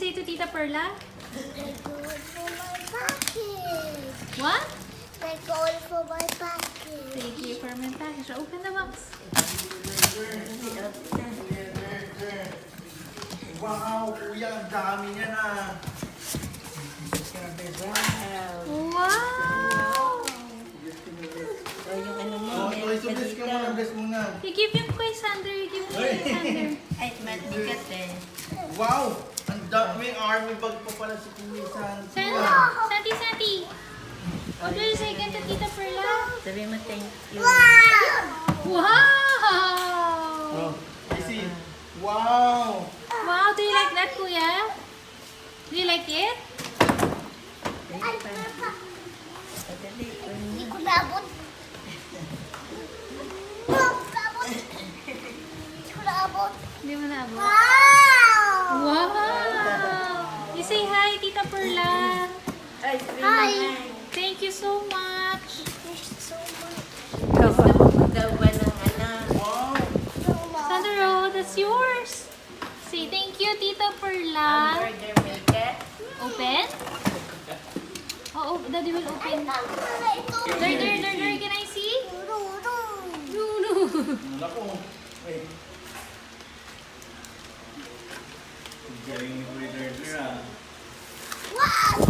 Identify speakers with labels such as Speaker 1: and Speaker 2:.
Speaker 1: say to Tita Perla?
Speaker 2: Thank you for my package.
Speaker 1: What?
Speaker 2: Thank you for my package.
Speaker 1: Thank you for my package. Open the box.
Speaker 3: Wow, kuya, ang dami niya na.
Speaker 1: Wow!
Speaker 4: Yung ano mo,
Speaker 3: Oh, ito, bless ka muna, bless muna.
Speaker 1: You give yung kay Sander. You give yung kay Sander.
Speaker 4: ay, matigat eh.
Speaker 3: Wow! Ang dami, army bag pa pala si Kuya Santi.
Speaker 1: Santi, Santi. Order yung second to Tita Perla.
Speaker 4: Sabi mo, thank you.
Speaker 1: Wow!
Speaker 3: Isi, wow!
Speaker 1: Wow, do you like that, Kuya? Do you like it?
Speaker 4: Thank you. Padali.
Speaker 2: Hindi ko naabot. Hindi ko naabot.
Speaker 1: Hindi mo na abot.
Speaker 2: Wow!
Speaker 1: Wow! You say hi, Tita Perla.
Speaker 4: Ay, sabi mo,
Speaker 2: Hi.
Speaker 1: Thank you so much.
Speaker 2: Thank you so much.
Speaker 4: Daw ba ng ano?
Speaker 3: Wow!
Speaker 1: Sandro, that's yours. Say thank you, Tita Perla.
Speaker 4: Hamburger maker?
Speaker 1: Open? Oh, Daddy will open.
Speaker 2: Ito.
Speaker 1: There, can I see? No.
Speaker 3: Wala ko. Wait. Ang galing ni Kuya Dardar, ah.
Speaker 2: Wow!